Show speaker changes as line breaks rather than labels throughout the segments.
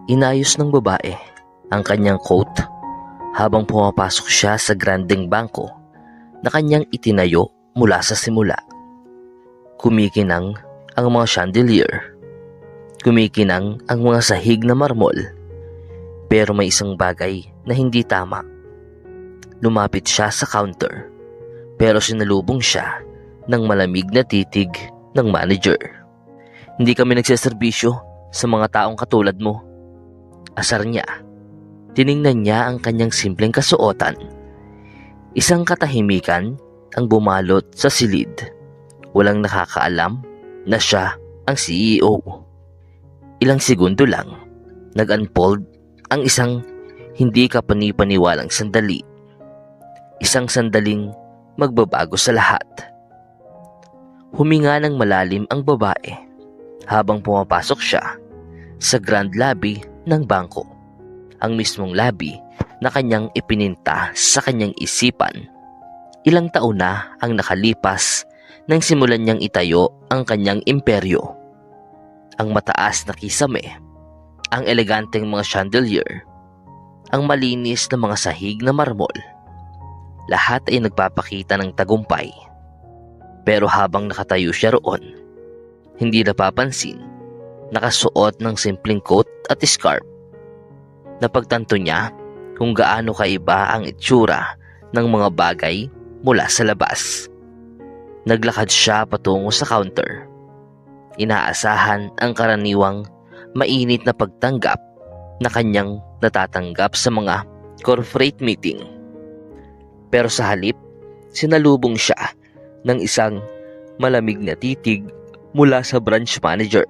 Inayos ng babae ang kanyang coat habang pumapasok siya sa grandeng bangko na kanyang itinayo mula sa simula. Kumikinang ang mga chandelier. Kumikinang ang mga sahig na marmol. Pero may isang bagay na hindi tama. Lumapit siya sa counter pero sinalubong siya ng malamig na titig ng manager. "Hindi kami nagseserbisyo sa mga taong katulad mo." Asar niya. Tiningnan niya ang kanyang simpleng kasuotan. Isang katahimikan ang bumalot sa silid. Walang nakakaalam na siya ang CEO. Ilang segundo lang, nag-unfold ang isang hindi kapani-paniwalang sandali. Isang sandaling magbabago sa lahat. Huminga ng malalim ang babae habang pumapasok siya sa grand lobby ng bangko. Ang mismong lobby na kanyang ipininta sa kanyang isipan. Ilang taon na ang nakalipas nang simulan niyang itayo ang kanyang imperyo. Ang mataas na kisame, ang eleganteng mga chandelier, ang malinis na mga sahig na marmol. Lahat ay nagpapakita ng tagumpay. Pero habang nakatayo siya roon, hindi napapansin, nakasuot ng simpleng coat at scarf. Napagtanto niya kung gaano kaiba ang itsura ng mga bagay mula sa labas. Naglakad siya patungo sa counter. Inaasahan ang karaniwang mainit na pagtanggap na kanyang natatanggap sa mga corporate meeting. Pero sa halip, sinalubong siya ng isang malamig na titig mula sa branch manager.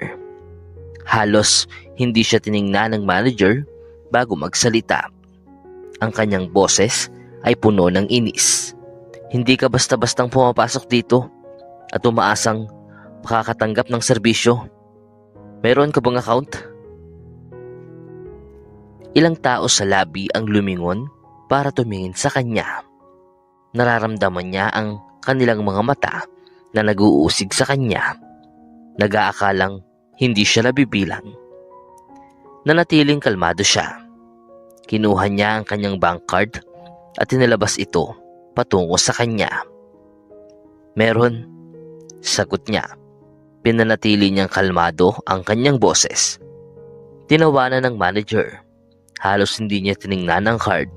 Halos hindi siya tiningnan ng manager bago magsalita. Ang kanyang boses ay puno ng inis. "Hindi ka basta-bastang pumapasok dito at umaasang makakatanggap ng serbisyo. Meron ka bang account?" Ilang tao sa lobby ang lumingon para tumingin sa kanya. Nararamdaman niya ang kanilang mga mata na nag-uusig sa kanya. Nag-aakalang hindi siya nabibilang. Nanatiling kalmado siya. Kinuha niya ang kanyang bank card at tinalabas ito patungo sa kanya. "Meron," sagot niya. Pinanatili niyang kalmado ang kanyang boses. Tinawanan ng manager. Halos hindi niya tiningnan ang card.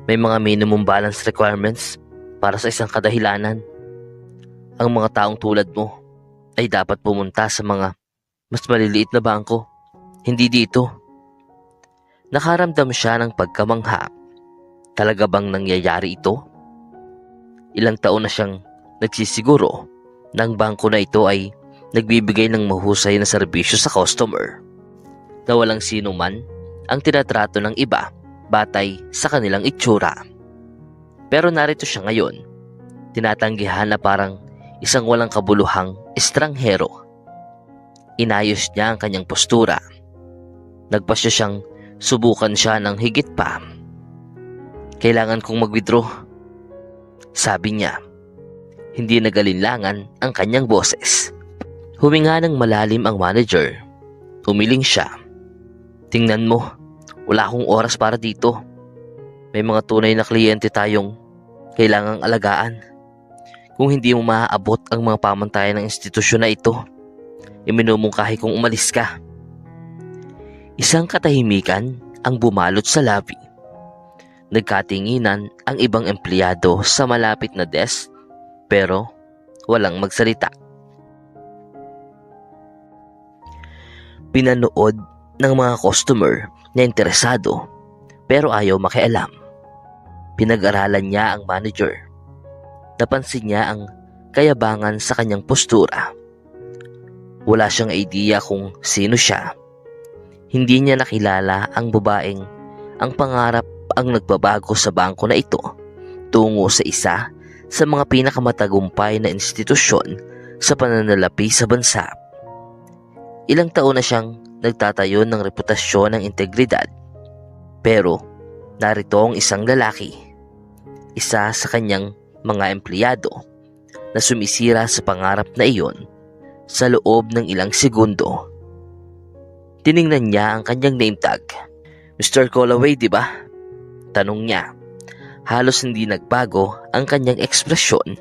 "May mga minimum balance requirements para sa isang kadahilanan. Ang mga taong tulad mo ay dapat pumunta sa mga mas maliliit na bangko, hindi dito." Nakaramdam siya ng pagkamangha. Talaga bang nangyayari ito? Ilang taon na siyang nagsisiguro na ang bangko na ito ay nagbibigay ng mahusay na serbisyo sa customer, na walang sino man ang tinatrato ng iba batay sa kanilang itsura. Pero narito siya ngayon, tinatanggihan na parang isang walang kabuluhang estranghero. Inayos niya ang kanyang postura. Nagpasya siyang subukan siya ng higit pa. "Kailangan kong mag-withdraw," sabi niya. Hindi nagalinlangan ang kanyang boses. Huminga ng malalim ang manager. Umiling siya. "Tingnan mo, wala akong oras para dito. May mga tunay na kliyente tayong kailangang alagaan. Kung hindi mo maaabot ang mga pamantayan ng institusyon na ito, iminumungkahi kong umalis ka." Isang katahimikan ang bumalot sa lobby. Nagkatinginan ang ibang empleyado sa malapit na desk pero walang magsalita. Pinanood ng mga customer na interesado pero ayaw makialam. Pinag-aralan niya ang manager. Napansin niya ang kayabangan sa kanyang postura. Wala siyang idea kung sino siya. Hindi niya nakilala ang babaeng ang pangarap ang nagbabago sa bangko na ito tungo sa isa sa mga pinakamatagumpay na institusyon sa pananalapi sa bansa. Ilang taon na siyang nagtatayo ng reputasyon ng integridad. Pero narito ang isang lalaki, isa sa kanyang mga empleyado na sumisira sa pangarap na iyon sa loob ng ilang segundo. Tiningnan niya ang kanyang name tag. Mr. Callaway, di ba? Tanong niya. Halos hindi nagbago ang kanyang ekspresyon.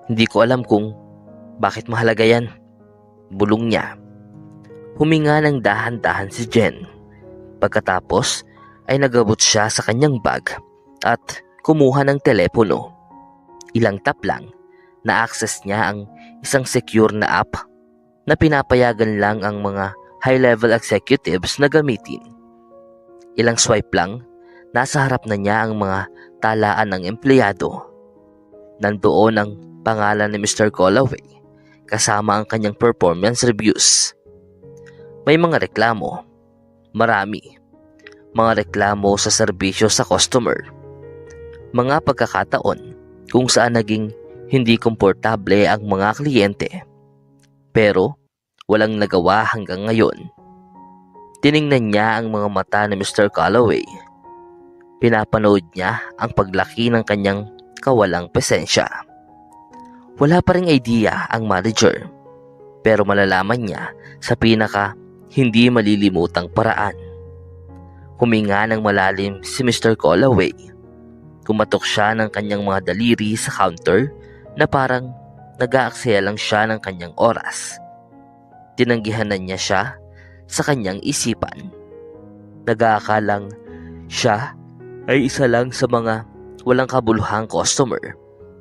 Hindi ko alam kung bakit mahalaga yan. Bulong niya. Huminga ng dahan-dahan si Jen. Pagkatapos ay nagabot siya sa kanyang bag at kumuha ng telepono. Ilang tap lang, na-access niya ang isang secure na app na pinapayagan lang ang mga high-level executives na gamitin. Ilang swipe lang, nasa harap na niya ang mga talaan ng empleyado. Nandoon ang pangalan ni Mr. Callaway kasama ang kanyang performance reviews. May mga reklamo, marami. Mga reklamo sa serbisyo sa customer. Mga pagkakataon kung saan naging hindi komportable ang mga kliyente. Pero walang nagawa hanggang ngayon. Tiningnan niya ang mga mata ni Mr. Callaway. Pinapanood niya ang paglaki ng kanyang kawalang presensya. Wala pa ring idea ang manager, pero malalaman niya sa pinaka hindi malilimutang paraan. Huminga ng malalim si Mr. Callaway. Kumatok siya ng kanyang mga daliri sa counter na parang nag-aaksaya lang siya ng kanyang oras. Tinanggihanan niya siya sa kanyang isipan. Nag-aakalang siya ay isa lang sa mga walang kabuluhang customer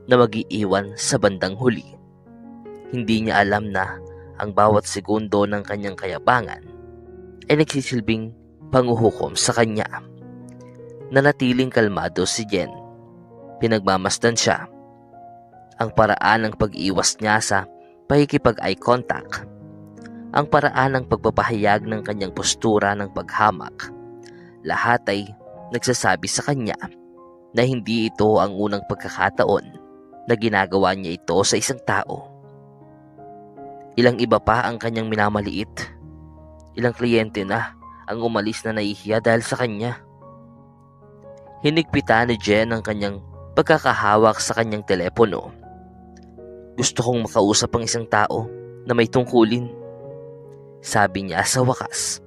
na mag-iiwan sa bandang huli. Hindi niya alam na ang bawat segundo ng kanyang kayabangan ay nagsisilbing panguhukom sa kanya. Nanatiling kalmado si Jen. Pinagmamasdan siya. Ang paraan ng pag-iwas niya sa pakikipag-eye contact. Ang paraan ng pagpapahayag ng kanyang postura ng paghamak. Lahat ay nagsasabi sa kanya na hindi ito ang unang pagkakataon na ginagawa niya ito sa isang tao. Ilang iba pa ang kanyang minamaliit. Ilang kliyente na ang umalis na nahihiya dahil sa kanya. Hinigpitan ni Jen ang kanyang pagkakahawak sa kanyang telepono. Gusto kong makausap ang isang tao na may tungkulin. Sabi niya sa wakas.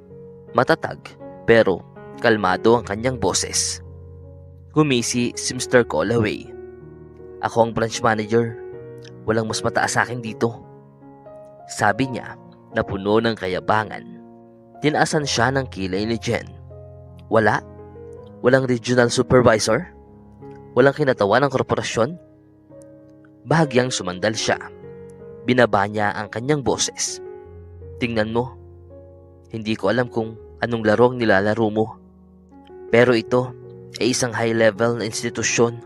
Matatag pero kalmado ang kanyang boses. Humisi si Mr. Callaway. Ako ang branch manager. Walang mas mataas sa akin dito. Sabi niya na puno ng kayabangan. Tinaasan siya ng kilay ni Jen. Walang regional supervisor? Walang kinatawan ng korporasyon? Bahagyang sumandal siya. Binaba niya ang kanyang boses. Tingnan mo. Hindi ko alam kung anong laro ang nilalaro mo. Pero ito ay isang high-level na institusyon.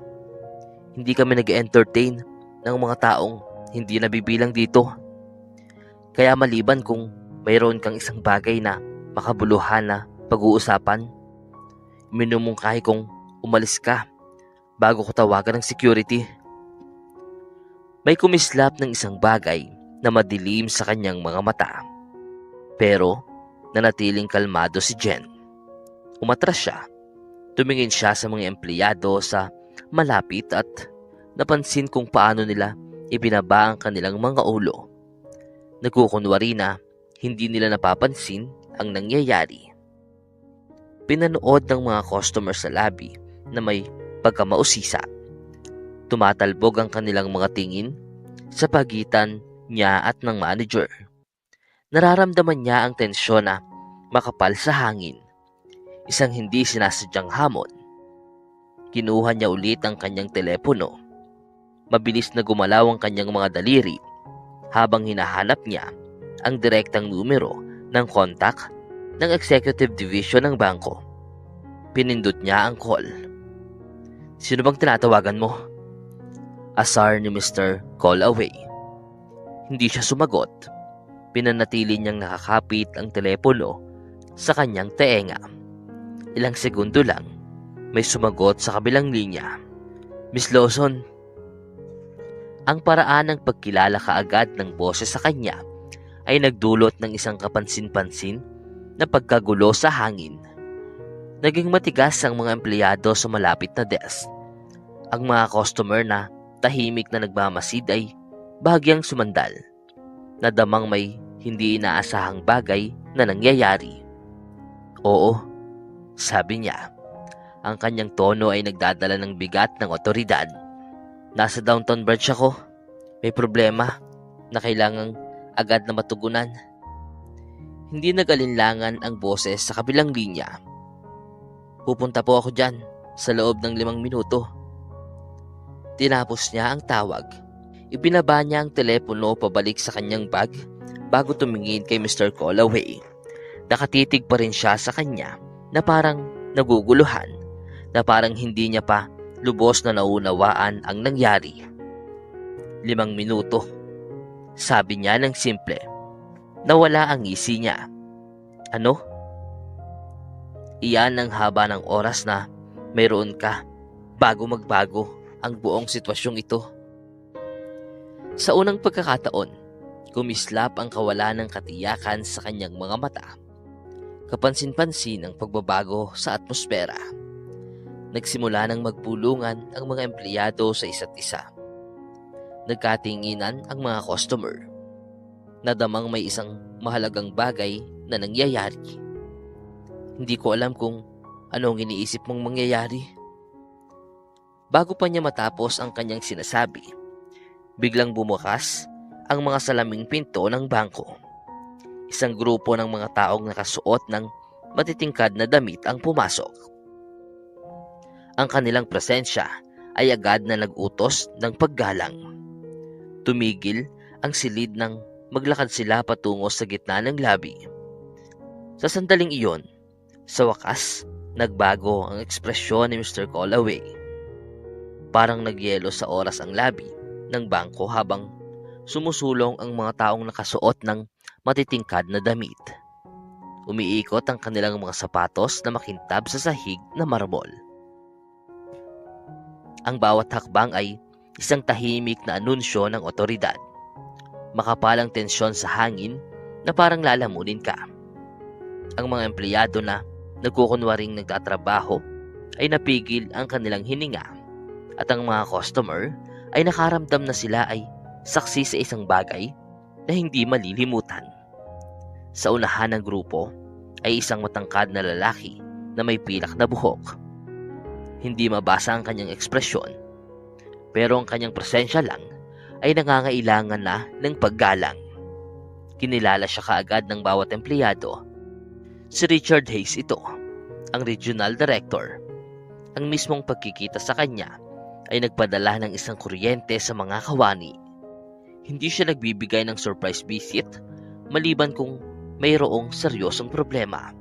Hindi kami nag-entertain ng mga taong hindi nabibilang dito. Kaya maliban kung mayroon kang isang bagay na makabuluhan na pag-uusapan, minumungkahi kong umalis ka bago ko tawagan ng security. May kumislap ng isang bagay na madilim sa kanyang mga mata. Pero nanatiling kalmado si Jen. Umatras siya. Tumingin siya sa mga empleyado sa malapit at napansin kung paano nila ibinaba ang kanilang mga ulo. Nagkukunwari na hindi nila napapansin ang nangyayari. Pinanood ng mga customer sa lobby na may pagkamausisa. Tumatalbog ang kanilang mga tingin sa pagitan niya at ng manager. Nararamdaman niya ang tensyon na makapal sa hangin. Isang hindi sinasadyang hamon. Kinuha niya ulit ang kanyang telepono. Mabilis na gumalaw ang kanyang mga daliri habang hinahanap niya ang direktang numero ng contact ng executive division ng bangko. Pinindot niya ang call. Sino bang tinatawagan mo? Asar ni Mr. Callaway. Hindi siya sumagot. Pinanatili niyang nakakapit ang telepono sa kanyang tenga. Ilang segundo lang, may sumagot sa kabilang linya. Miss Lawson. Ang paraan ng pagkilala kaagad ng boses sa kanya ay nagdulot ng isang kapansin-pansin na pagkagulo sa hangin. Naging matigas ang mga empleyado sa malapit na desk. Ang mga customer na tahimik na nagmamasid ay bahagyang sumandal. Nadamang may hindi inaasahang bagay na nangyayari. Oo, sabi niya. Ang kanyang tono ay nagdadala ng bigat ng otoridad. Nasa Downtown Bridge ako. May problema na kailangang agad na matugunan. Hindi nag-alinlangan ang boses sa kabilang linya. Pupunta po ako dyan sa loob ng 5 minuto. Tinapos niya ang tawag. Ibinaba niya ang telepono pabalik sa kanyang bag bago tumingin kay Mr. Callaway. Nakatitig pa rin siya sa kanya na parang naguguluhan, na parang hindi niya pa lubos na naunawaan ang nangyari. 5 minuto, sabi niya ng simple. Nawala ang ngisi niya. Ano? Iyan ang haba ng oras na mayroon ka bago magbago ang buong sitwasyong ito. Sa unang pagkakataon, kumislap ang kawalan ng katiyakan sa kanyang mga mata. Kapansin-pansin ang pagbabago sa atmosfera. Nagsimula ng magpulungan ang mga empleyado sa isa't isa. Nagkatinginan ang mga customer. Nadamang may isang mahalagang bagay na nangyayari. Hindi ko alam kung anong iniisip mong mangyayari. Bago pa niya matapos ang kanyang sinasabi, biglang bumukas ang mga salaming pinto ng bangko. Isang grupo ng mga taong nakasuot ng matitingkad na damit ang pumasok. Ang kanilang presensya ay agad na nag-utos ng paggalang. Tumigil ang silid nang maglakad sila patungo sa gitna ng labi. Sa sandaling iyon, sa wakas, nagbago ang ekspresyon ni Mr. Callaway. Parang nagyelo sa oras ang labi ng bangko habang sumusulong ang mga taong nakasuot ng matitingkad na damit. Umiikot ang kanilang mga sapatos na makintab sa sahig na marmol. Ang bawat hakbang ay isang tahimik na anunsyo ng otoridad. Makapalang tensyon sa hangin na parang lalamunin ka. Ang mga empleyado na nagkukunwaring nagtatrabaho ay napigil ang kanilang hininga at ang mga customer ay nakaramdam na sila ay saksi sa isang bagay na hindi malilimutan. Sa unahan ng grupo ay isang matangkad na lalaki na may pilak na buhok. Hindi mabasa ang kanyang ekspresyon, pero ang kanyang presensya lang ay nangangailangan na ng paggalang. Kinilala siya kaagad ng bawat empleyado. Si Richard Hayes ito, ang regional director. Ang mismong pagkikita sa kanya ay nagpadala ng isang kuryente sa mga kawani. Hindi siya nagbibigay ng surprise visit maliban kung mayroong seryosong problema.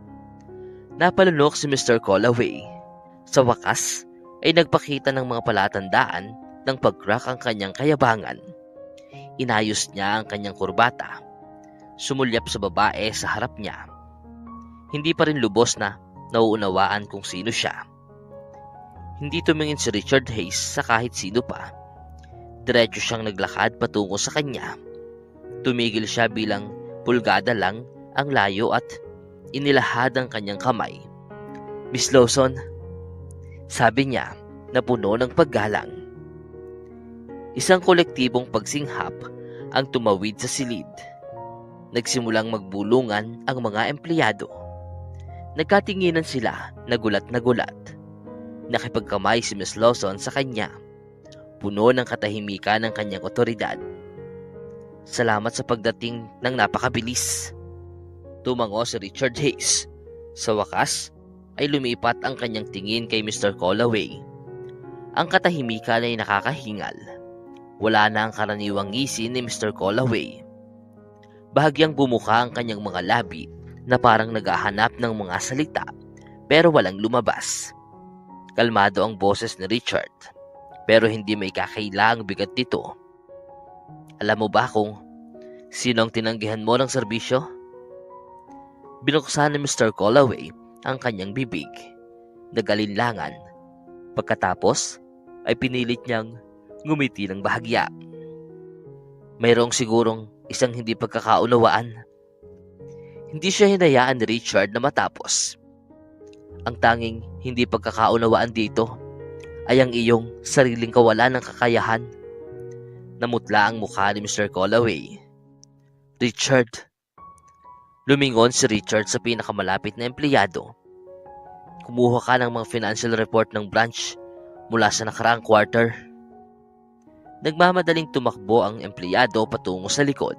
Napalunok si Mr. Callaway. Sa wakas ay nagpakita ng mga palatandaan ng pag-crack ang kanyang kayabangan. Inayos niya ang kanyang kurbata. Sumulyap sa babae sa harap niya. Hindi pa rin lubos na nauunawaan kung sino siya. Hindi tumingin si Richard Hayes sa kahit sino pa. Diretso siyang naglakad patungo sa kanya. Tumigil siya bilang pulgada lang ang layo at inilahad ang kanyang kamay. Miss Lawson, sabi niya na puno ng paggalang. Isang kolektibong pagsinghap ang tumawid sa silid. Nagsimulang magbulungan ang mga empleyado. Nagkatinginan sila na gulat na gulat. Nakipagkamay si Miss Lawson sa kanya. Puno ng katahimikan ng kanyang otoridad. Salamat sa pagdating ng napakabilis. Tumango si Richard Hayes. Sa wakas, ay lumipat ang kanyang tingin kay Mr. Callaway. Ang katahimikan ay nakakahingal. Wala na ang karaniwang ngisi ni Mr. Callaway. Bahagyang bumuka ang kanyang mga labi na parang naghahanap ng mga salita pero walang lumabas. Kalmado ang boses ni Richard pero hindi may kakaila ang bigat nito. Alam mo ba kung sino ang tinanggihan mo ng serbisyo? Binuksan ni Mr. Callaway ang kanyang bibig. Nagalinlangan. Pagkatapos ay pinilit niyang ngumiti ng bahagya. Mayroong sigurong isang hindi pagkakaunawaan. Hindi siya hinayaan ni Richard na matapos. Ang tanging hindi pagkakaunawaan dito ay ang iyong sariling kawalan ng kakayahan. Namutla ang mukha ni Mr. Callaway. Richard, Lumingon si Richard sa pinakamalapit na empleyado. Kumuha ka ng mga financial report ng branch mula sa nakaraang quarter. Nagmamadaling tumakbo ang empleyado patungo sa likod.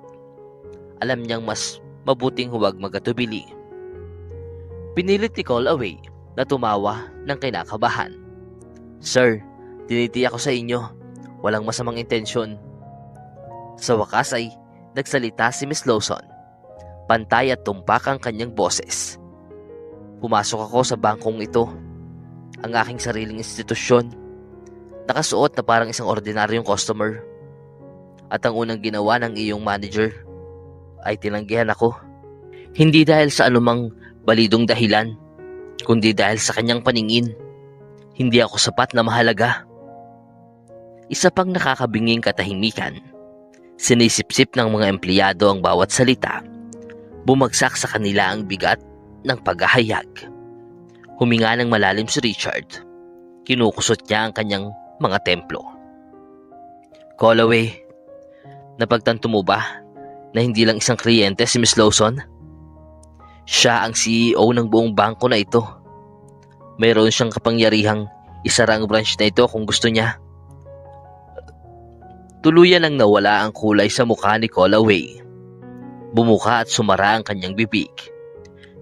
Alam niyang mas mabuting huwag magatubili. Pinilit ni Callaway na tumawa ng kinakabahan. Sir, tinitiyak ko sa inyo, walang masamang intensyon. Sa wakas ay nagsalita si Miss Lawson. Pantay at tumpak ang kanyang boses. Pumasok ako sa bangkong ito, ang aking sariling institusyon. Nakasuot na parang isang ordinaryong customer. At ang unang ginawa ng iyong manager ay tinanggihan ako. Hindi dahil sa anumang balidong dahilan, kundi dahil sa kanyang paningin. Hindi ako sapat na mahalaga. Isa pang nakakabinging katahimikan. Sinisip-sip ng mga empleyado ang bawat salita. Bumagsak sa kanila ang bigat ng paghahayag. Huminga ng malalim si Richard. Kinukusot niya ang kanyang mga templo. Callaway, napagtanto mo ba na hindi lang isang kliyente si Miss Lawson? Siya ang CEO ng buong bangko na ito. Mayroon siyang kapangyarihang isara ang branch na ito kung gusto niya. Tuluyan ang nawala ang kulay sa mukha ni Callaway. Bumuka at sumara ang kanyang bibig.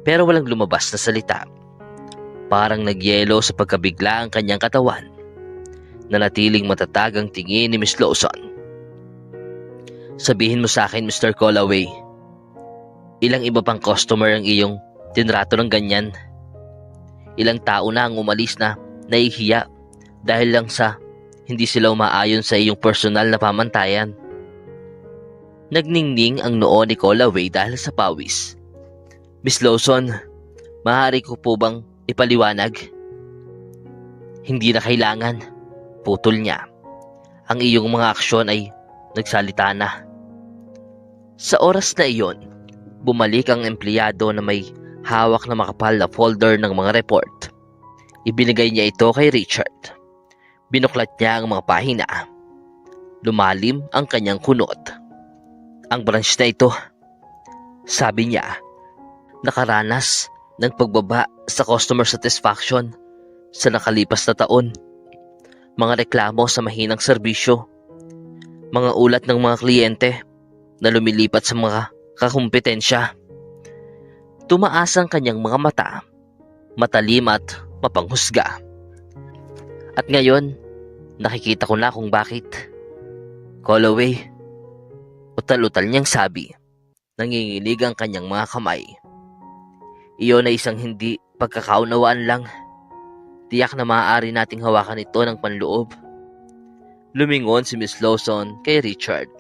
Pero walang lumabas na salita. Parang nagyelo sa pagkabigla ang kanyang katawan. Nanatiling matatag ang tingin ni Miss Lawson. Sabihin mo sa akin, Mr. Callaway, ilang iba pang customer ang iyong tinrato ng ganyan? Ilang tao na ang umalis na nahihiya dahil lang sa hindi sila umaayon sa iyong personal na pamantayan. Nagningning ang noo ni Callaway dahil sa pawis. Miss Lawson, maaari ko po bang ipaliwanag? Hindi na kailangan. Putol niya. Ang iyong mga aksyon ay nagsalita na. Sa oras na iyon, bumalik ang empleyado na may hawak na makapal na folder ng mga report. Ibinigay niya ito kay Richard. Binuklat niya ang mga pahina. Lumalim ang kanyang kunot. Ang branch na ito, sabi niya, nakaranas ng pagbaba sa customer satisfaction sa nakalipas na taon. Mga reklamo sa mahinang serbisyo, mga ulat ng mga kliyente na lumilipat sa mga kakumpetensya. Tumaas ang kanyang mga mata, matalim at mapanghusga. At ngayon, nakikita ko na kung bakit. Callaway, utal-utal niyang sabi, nanginginig ang kanyang mga kamay. Iyon ay isang hindi pagkakaunawaan lang. Tiyak na maaari nating hawakan ito ng panloob. Lumingon si Miss Lawson kay Richard.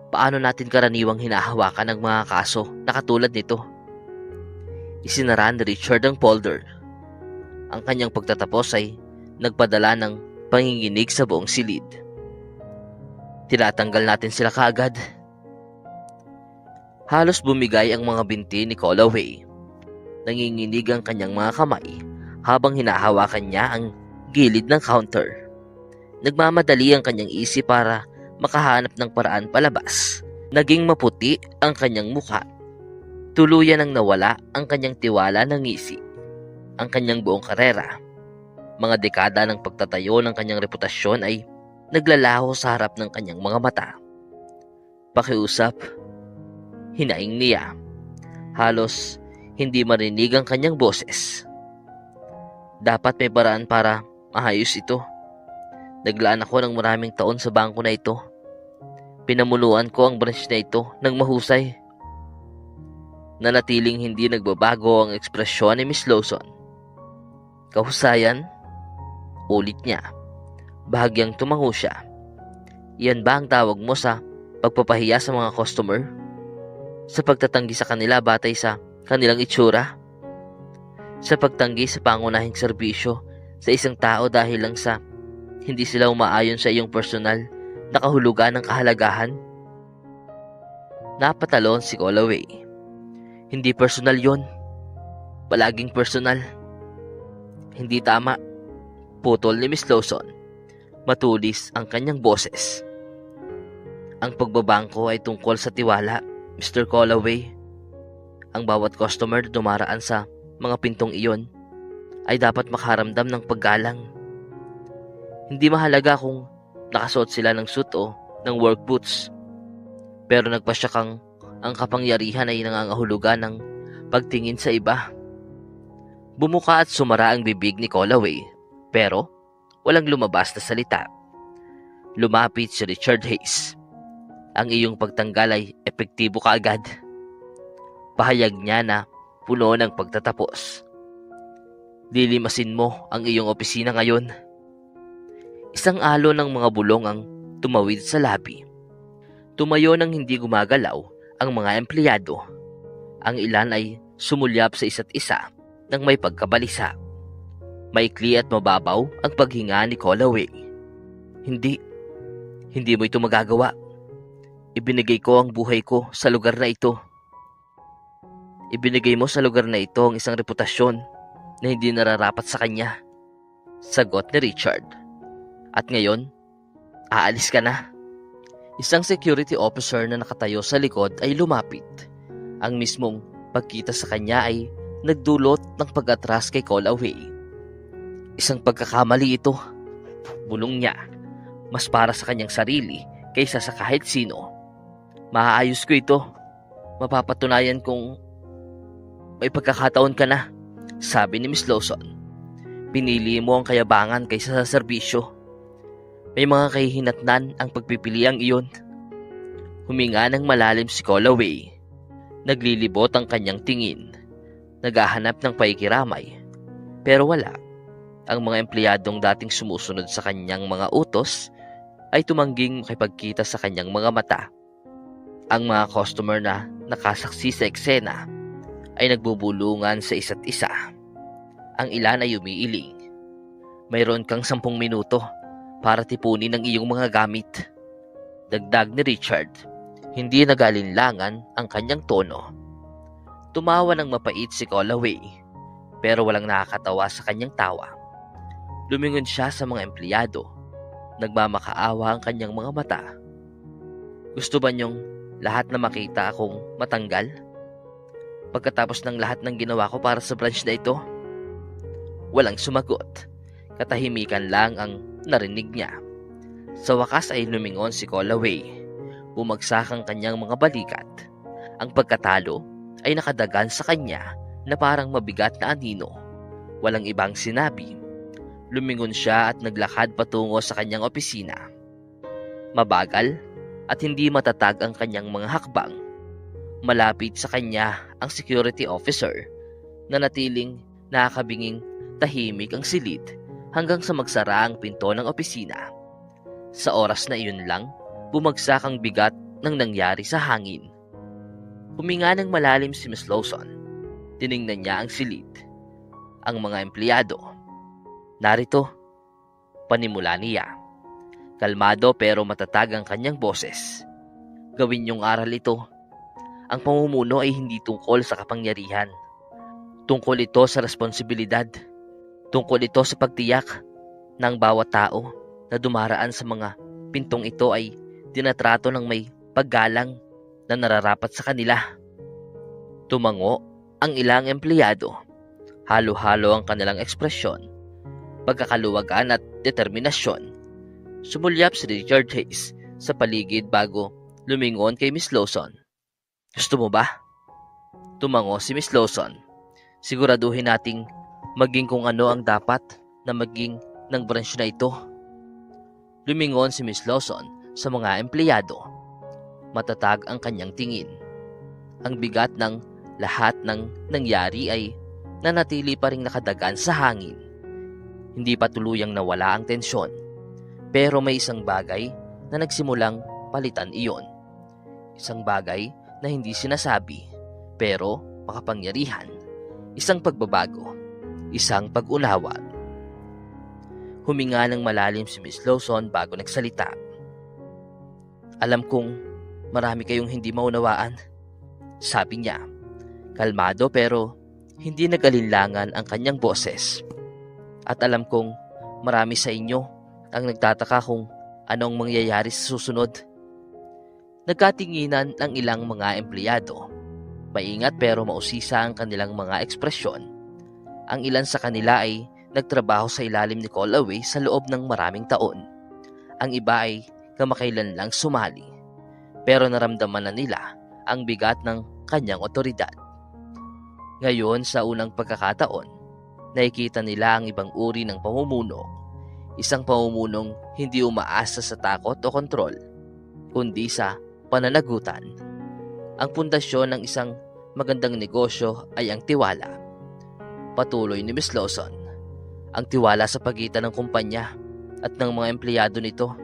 Paano natin karaniwang hinahawakan ang mga kaso na katulad nito? Isinara ni Richard ang folder. Ang kanyang pagtatapos ay nagpadala ng panginginig sa buong silid. Tinatanggal natin sila kaagad. Halos bumigay ang mga binti ni Callaway. Nanginginig ang kanyang mga kamay habang hinahawakan niya ang gilid ng counter. Nagmamadali ang kanyang isip para makahanap ng paraan palabas. Naging maputi ang kanyang mukha. Tuluyan ang nawala ang kanyang tiwala ng ngisi. Ang kanyang buong karera. Mga dekada ng pagtatayo ng kanyang reputasyon ay naglalaho sa harap ng kanyang mga mata. Pakiusap, hinaing niya. Halos hindi marinig ang kanyang boses. Dapat may paraan para maayos ito. Naglaan ako ng maraming taon sa bangko na ito. Pinamuluan ko ang branch na ito ng mahusay. Nanatiling hindi nagbabago ang ekspresyon ni Miss Lawson. Kahusayan? Ulit niya. Bahagyang tumango siya. Iyan ba ang tawag mo sa pagpapahiya sa mga customer? Sa pagtatanggi sa kanila batay sa kanilang itsura? Sa pagtanggi sa pangunahing serbisyo sa isang tao dahil lang sa hindi sila umaayon sa iyong personal na kahulugan ng kahalagahan? Napatalon si Callaway. Hindi personal yon. Palaging personal. Hindi tama. Putol ni Miss Lawson. Matulis ang kanyang boses. Ang pagbabangko ay tungkol sa tiwala, Mr. Callaway. Ang bawat customer na dumaraan sa mga pintong iyon ay dapat makaramdam ng paggalang. Hindi mahalaga kung nakasuot sila ng suit o ng work boots, pero nagpasya kang ang kapangyarihan ay nangangahulugan ng pagtingin sa iba. Bumuka at sumara ang bibig ni Callaway, pero walang lumabas na salita. Lumapit si Richard Hayes. Ang iyong pagtanggal ay epektibo kaagad. Pahayag niya na puno ng pagtatapos. Lilimasin mo ang iyong opisina ngayon. Isang alo ng mga bulong ang tumawid sa labi. Tumayo nang hindi gumagalaw ang mga empleyado. Ang ilan ay sumulyap sa isa't isa nang may pagkabalisa. Maikli at mababaw ang paghinga ni Callaway. Hindi mo ito magagawa. Ibinigay ko ang buhay ko sa lugar na ito. Ibinigay mo sa lugar na ito ang isang reputasyon na hindi nararapat sa kanya. Sagot ni Richard. At ngayon, aalis ka na. Isang security officer na nakatayo sa likod ay lumapit. Ang mismong pagkita sa kanya ay nagdulot ng pag-atras kay Callaway. Isang pagkakamali ito, bulong niya. Mas para sa kanyang sarili kaysa sa kahit sino. Maaayos ko ito. Mapapatunayan kong may pagkakataon ka na, sabi ni Miss Lawson. Pinili mo ang kayabangan kaysa sa serbisyo. May mga kahihinatnan ang pagpipiliang iyon. Huminga ng malalim si Callaway. Naglilibot ang kanyang tingin. Naghahanap ng paikiramay. Pero wala. Ang mga empleyadong dating sumusunod sa kanyang mga utos ay tumangging makipagkita sa kanyang mga mata. Ang mga customer na nakasaksi sa eksena ay nagbubulungan sa isa't isa. Ang ilan ay umiiling. Mayroon kang 10 minuto para tipunin ang iyong mga gamit. Dagdag ni Richard. Hindi nag-alinlangan ang kanyang tono. Tumawa ng mapait si Callaway, pero walang nakakatawa sa kanyang tawa. Lumingon siya sa mga empleyado. Nagmamakaawa ang kanyang mga mata. Gusto ba niyong lahat na makita akong matanggal? Pagkatapos ng lahat ng ginawa ko para sa branch na ito? Walang sumagot. Katahimikan lang ang narinig niya. Sa wakas ay lumingon si Callaway. Bumagsak ang kanyang mga balikat. Ang pagkatalo ay nakadagan sa kanya na parang mabigat na anino. Walang ibang sinabi. Lumingon siya at naglakad patungo sa kanyang opisina. Mabagal at hindi matatag ang kanyang mga hakbang. Malapit sa kanya ang security officer na natiling nakakabinging tahimik ang silid hanggang sa magsara ang pinto ng opisina. Sa oras na iyon lang, bumagsak ang bigat ng nangyari sa hangin. Huminga ng malalim si Miss Lawson. Tiningnan niya ang silid. Ang mga empleyado. Narito, panimula niya. Kalmado pero matatag ang kanyang boses. Gawin niyong aral ito. Ang pamumuno ay hindi tungkol sa kapangyarihan. Tungkol ito sa responsibilidad. Tungkol ito sa pagtiyak ng bawat tao na dumaraan sa mga pintong ito ay tinatrato ng may paggalang na nararapat sa kanila. Tumango ang ilang empleyado. Halo-halo ang kanilang ekspresyon, pagkakaluwagan at determinasyon. Sumulyap si Richard Hayes sa paligid bago lumingon kay Miss Lawson. Gusto mo ba? Tumango si Miss Lawson. Siguraduhin nating maging kung ano ang dapat na maging ng branch na ito. Lumingon si Miss Lawson sa mga empleyado. Matatag ang kanyang tingin. Ang bigat ng lahat ng nangyari ay nanatili pa ring nakadagan sa hangin. Hindi pa tuluyang nawala ang tensyon. Pero may isang bagay na nagsimulang palitan iyon. Isang bagay na hindi sinasabi, pero makapangyarihan. Isang pagbabago. Isang pag-unawa. Huminga ng malalim si Miss Lawson bago nagsalita. Alam kong marami kayong hindi maunawaan, sabi niya. Kalmado pero hindi nag-alinlangan ang kanyang boses. At alam kong marami sa inyo ang nagtataka kung anong mangyayari sa susunod. Nagkatinginan ng ilang mga empleyado. Maingat pero mausisa ang kanilang mga ekspresyon. Ang ilan sa kanila ay nagtrabaho sa ilalim ni Callaway sa loob ng maraming taon. Ang iba ay kamakailan lang sumali. Pero naramdaman na nila ang bigat ng kanyang otoridad. Ngayon sa unang pagkakataon, nakikita nila ang ibang uri ng pamumuno. Isang pamumunong hindi umaasa sa takot o kontrol, kundi sa pananagutan. Ang pundasyon ng isang magandang negosyo ay ang tiwala. Patuloy ni Miss Lawson, ang tiwala sa pagitan ng kumpanya at ng mga empleyado nito.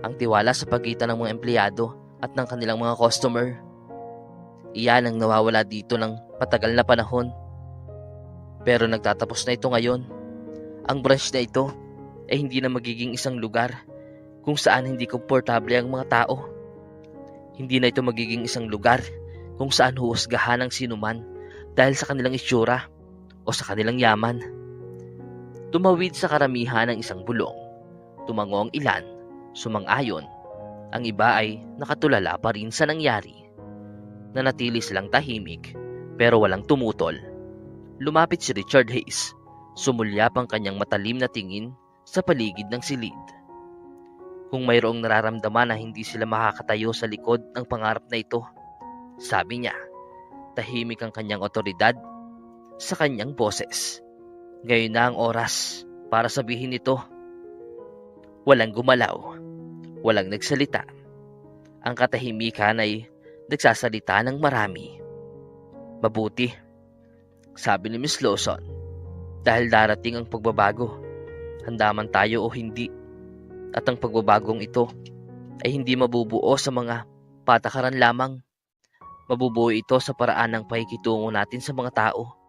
Ang tiwala sa pagitan ng mga empleyado at ng kanilang mga customer. Iyan ang nawawala dito ng patagal na panahon. Pero nagtatapos na ito ngayon. Ang branch na ito ay hindi na magiging isang lugar kung saan hindi komportable ang mga tao. Hindi na ito magiging isang lugar kung saan huhusgahan ng sinuman dahil sa kanilang itsura o sa kanilang yaman. Tumawid sa karamihan ng isang bulong. Tumango ang ilan, sumang-ayon. Ang iba ay nakatulala pa rin sa nangyari. Nanatili silang tahimik pero walang tumutol. Lumapit si Richard Hayes. Sumulyap ang kanyang matalim na tingin sa paligid ng silid. Kung mayroong nararamdaman na hindi sila makakatayo sa likod ng pangarap na ito, sabi niya, tahimik ang kanyang otoridad sa kanyang boses. Ngayon na ang oras para sabihin ito. Walang gumalaw. Walang nagsalita. Ang katahimikan ay nagsasalita ng marami. Mabuti, sabi ni Miss Lawson, dahil darating ang pagbabago. Handa man tayo o hindi. At ang pagbabagong ito ay hindi mabubuo sa mga patakaran lamang. Mabubuo ito sa paraan ng pakikitungo natin sa mga tao.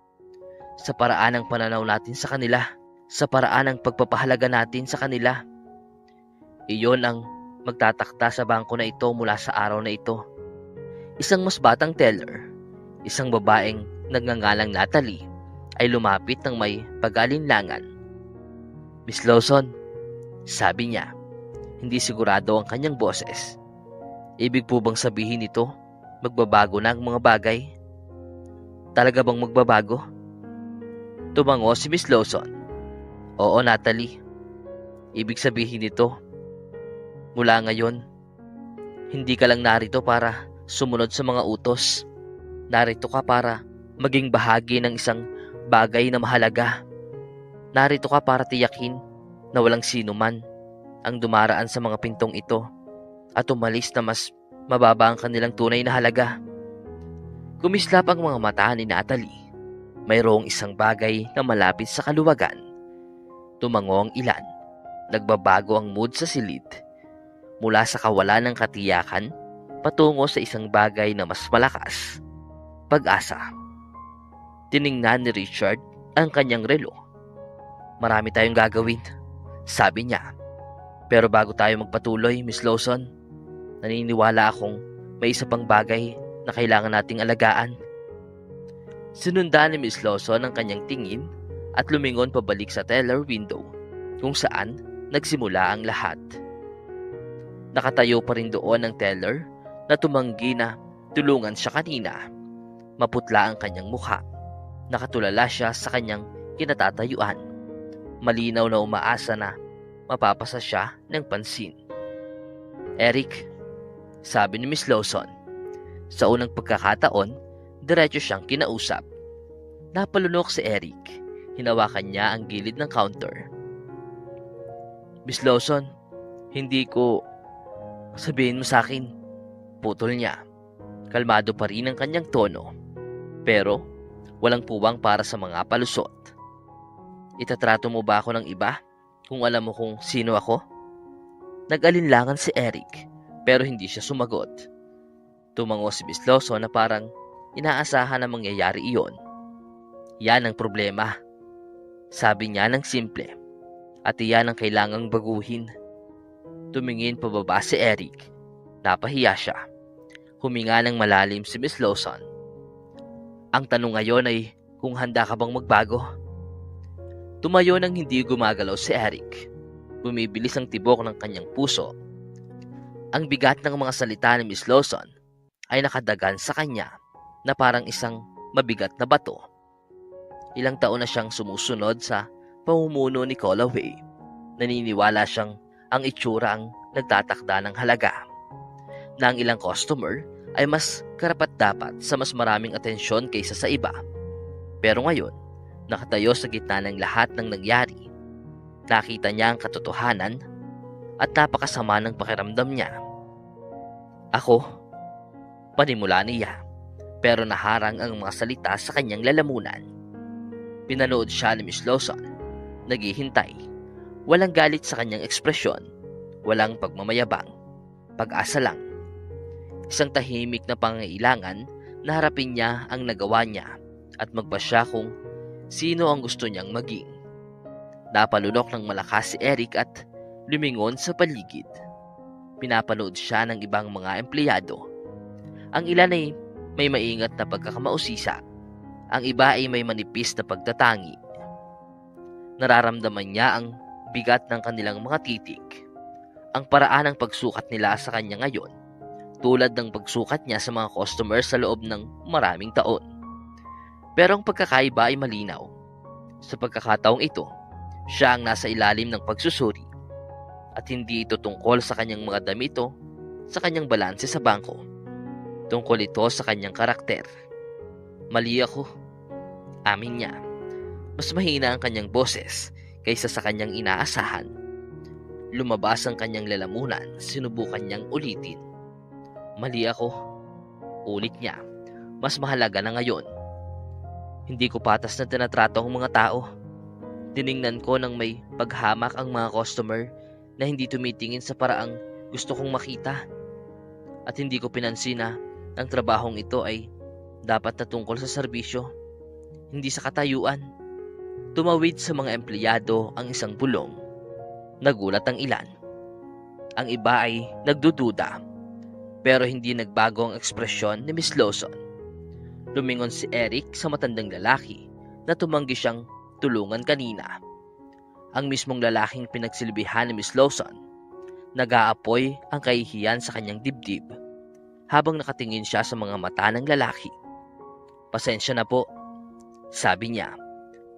Sa paraan ng pananaw natin sa kanila. Sa paraan ng pagpapahalaga natin sa kanila. Iyon ang magtatakda sa bangko na ito mula sa araw na ito. Isang mas batang teller, isang babaeng nagngangalang Natalie, ay lumapit ng may pag-alinlangan. Miss Lawson, sabi niya, hindi sigurado ang kanyang boses. Ibig po bang sabihin nito, magbabago na ang mga bagay? Talaga bang magbabago? Tumango si Miss Lawson. Oo, Natalie. Ibig sabihin nito, mula ngayon, hindi ka lang narito para sumunod sa mga utos. Narito ka para maging bahagi ng isang bagay na mahalaga. Narito ka para tiyakin na walang sino man ang dumaraan sa mga pintong ito at umalis na mas mababa ang kanilang tunay na halaga. Kumislap ang mga mata ni Natalie. Mayroong isang bagay na malapit sa kaluwagan. Tumango ang ilan. Nagbabago ang mood sa silid. Mula sa kawalan ng katiyakan, patungo sa isang bagay na mas malakas. Pag-asa. Tiningnan ni Richard ang kanyang relo. Marami tayong gagawin, sabi niya. Pero bago tayo magpatuloy, Miss Lawson, naniniwala akong may isa pang bagay na kailangan nating alagaan. Sinundan ni Miss Lawson ang kanyang tingin at lumingon pabalik sa teller window kung saan nagsimula ang lahat. Nakatayo pa rin doon ang teller na tumanggi na tulungan siya kanina. Maputla ang kanyang mukha. Nakatulala siya sa kanyang kinatatayuan. Malinaw na umaasa na mapapasa siya ng pansin. Eric, sabi ni Miss Lawson. Sa unang pagkakataon, diretso siyang kinausap. Napalunok si Eric. Hinawakan niya ang gilid ng counter. Miss Lawson, hindi ko sabihin mo sa akin. Putol niya. Kalmado pa rin ang kanyang tono. Pero walang puwang para sa mga palusot. Itatrato mo ba ako ng iba kung alam mo kung sino ako? Nag-alinlangan si Eric pero hindi siya sumagot. Tumango si Miss Lawson na parang inaasahan na mangyayari iyon. Yan ang problema. Sabi niya ng simple. At iyan ang kailangang baguhin. Tumingin pababa si Eric. Napahiya siya. Huminga ng malalim si Miss Lawson. Ang tanong ngayon ay kung handa ka bang magbago. Tumayo nang hindi gumagalaw si Eric. Bumibilis ang tibok ng kanyang puso. Ang bigat ng mga salita ni Miss Lawson ay nakadagan sa kanya. na parang isang mabigat na bato. Ilang taon na siyang sumusunod sa pamumuno ni Calloway. Naniniwala siyang ang itsura ang nagtatakda ng halaga, na ang ilang customer ay mas karapat-dapat sa mas maraming atensyon kaysa sa iba. Pero ngayon, nakatayo sa gitna ng lahat ng nangyari, nakita niya ang katotohanan at napakasama ng pakiramdam niya. Ako, panimula niya, pero naharang ang mga salita sa kanyang lalamunan. Pinanood siya ni Miss Lawson, naghihintay. Walang galit sa kanyang ekspresyon, walang pagmamayabang, pag-asa lang. Isang tahimik na pangailangan na harapin niya ang nagawa niya at magpasya kung sino ang gusto niyang maging. Napalunok ng malakas si Eric at lumingon sa paligid. Pinapanood siya ng ibang mga empleyado. Ang ilan ay may maingat na pagkakamausisa. Ang iba ay may manipis na pagtatangi. Nararamdaman niya ang bigat ng kanilang mga titig. Ang paraan ng pagsukat nila sa kanya ngayon, tulad ng pagsukat niya sa mga customers sa loob ng maraming taon. Pero ang pagkakaiba ay malinaw. Sa pagkakataong ito, siya ang nasa ilalim ng pagsusuri. At hindi ito tungkol sa kanyang mga damit o sa kanyang balanse sa bangko. Tungkol ito sa kanyang karakter. Mali ako, amin niya. Mas mahina ang kanyang boses kaysa sa kanyang inaasahan. Lumabas ang kanyang lalamunan, sinubukan niyang ulitin. Mali ako, ulit niya. Mas mahalaga na ngayon. Hindi ko patas na tinatrato ang mga tao. Tiningnan ko ng may paghamak ang mga customer na hindi tumitingin sa paraang gusto kong makita. At hindi ko pinansin na ang trabahong ito ay dapat na tungkol sa serbisyo, hindi sa katayuan. Tumawid sa mga empleyado ang isang bulong. Nagulat ang ilan. Ang iba ay nagdududa. Pero hindi nagbago ang ekspresyon ni Miss Lawson. Lumingon si Eric sa matandang lalaki na tumanggi siyang tulungan kanina. Ang mismong lalaking pinagsilbihan ni Miss Lawson. Nag-aapoy ang kahihiyan sa kanyang dibdib habang nakatingin siya sa mga mata ng lalaki. Pasensya na po, sabi niya.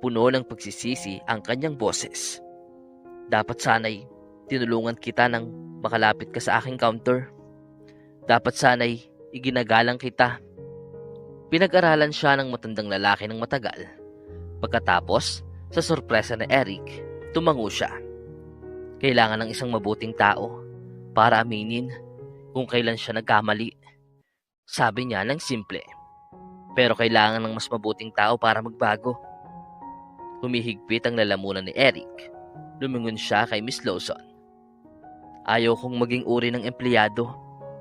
Puno ng pagsisisi ang kanyang boses. Dapat sana'y tinulungan kita nang makalapit ka sa aking counter. Dapat sana'y iginagalang kita. Pinag-aralan siya ng matandang lalaki ng matagal. Pagkatapos, sa sorpresa ni Eric, tumango siya. Kailangan ng isang mabuting tao para aminin kung kailan siya nagkamali. Sabi niya ng simple. Pero kailangan ng mas mabuting tao para magbago. Humihigpit ang lalamunan ni Eric. Lumingon siya kay Miss Lawson. Ayaw kong maging uri ng empleyado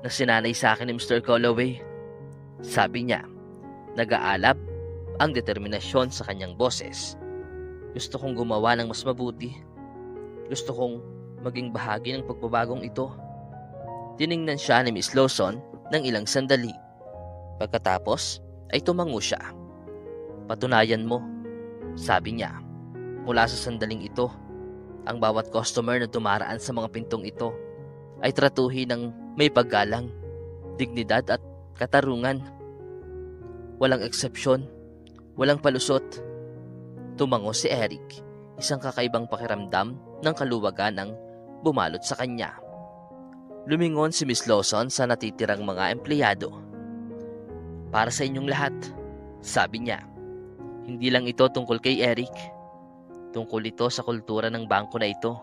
na sinanay sa akin ni Mr. Calloway. Sabi niya. Nag-aalab ang determinasyon sa kanyang boses. Gusto kong gumawa ng mas mabuti. Gusto kong maging bahagi ng pagbabagong ito. Tiningnan siya ni Miss Lawson ng ilang sandali. Pagkatapos ay tumango siya. Patunayan mo, sabi niya. Mula sa sandaling ito, ang bawat customer na dumaraan sa mga pintong ito ay tratuhin ng may paggalang, dignidad at katarungan. Walang eksepsyon, walang palusot. Tumango si Eric, isang kakaibang pakiramdam ng kaluwagan ang bumalot sa kanya. Lumingon si Miss Lawson sa natitirang mga empleyado. Para sa inyong lahat, sabi niya. Hindi lang ito tungkol kay Eric. Tungkol ito sa kultura ng bangko na ito.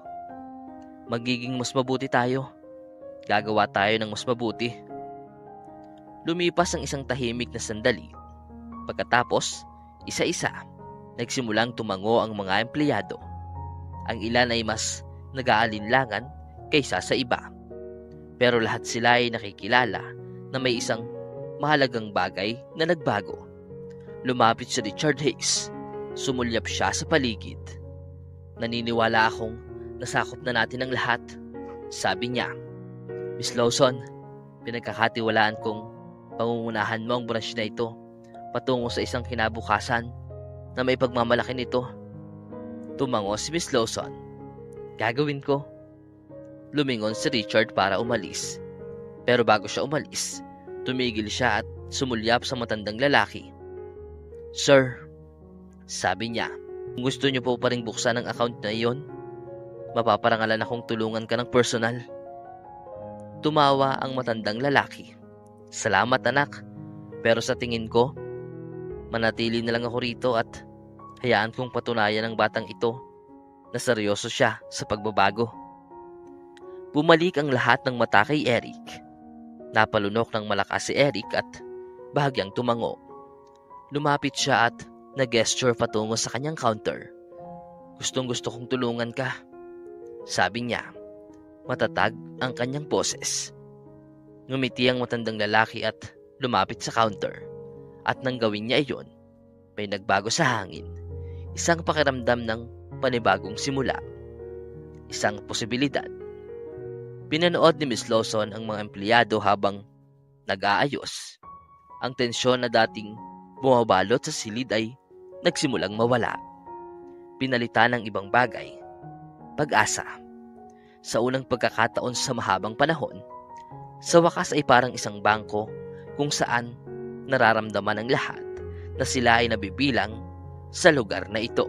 Magiging mas mabuti tayo. Gagawa tayo ng mas mabuti. Lumipas ang isang tahimik na sandali. Pagkatapos, isa-isa, nagsimulang tumango ang mga empleyado. Ang ilan ay mas nag-aalinlangan kaysa sa iba. Pero lahat sila ay nakikilala na may isang mahalagang bagay na nagbago. Lumapit si Richard Hayes. Sumulyap siya sa paligid. Naniniwala akong nasakop na natin ang lahat, sabi niya. Miss Lawson, pinagkakatiwalaan kong pangungunahan mo ang branch na ito patungo sa isang kinabukasan na may pagmamalaki nito. Tumango si Miss Lawson. Gagawin ko. Lumingon si Richard para umalis. Pero bago siya umalis, Tumigil siya at sumulyap sa matandang lalaki. "Sir," sabi niya, "kung gusto niyo po pa ring buksan ang account na iyon, mapaparangalan akong tulungan ka ng personal." Tumawa ang matandang lalaki. "Salamat anak, pero sa tingin ko, manatili na lang ako rito at hayaan kong patunayan ng batang ito na seryoso siya sa pagbabago." Bumalik ang lahat ng mata kay Eric. Napalunok ng malakas si Eric at bahagyang tumango. Lumapit siya at nag-gesture patungo sa kanyang counter. "Gustong-gusto kong tulungan ka," sabi niya. Matatag ang kanyang boses. Ngumiti ang matandang lalaki at lumapit sa counter. At nang gawin niya iyon, may nagbago sa hangin. Isang pakiramdam ng panibagong simula. Isang posibilidad. Pinanood ni Miss Lawson ang mga empleyado habang nag-aayos. Ang tensyon na dating bumabalot sa silid ay nagsimulang mawala. Pinalitan ng ibang bagay. Pag-asa. Sa unang pagkakataon sa mahabang panahon, sa wakas ay parang isang bangko kung saan nararamdaman ng lahat na sila ay nabibilang sa lugar na ito.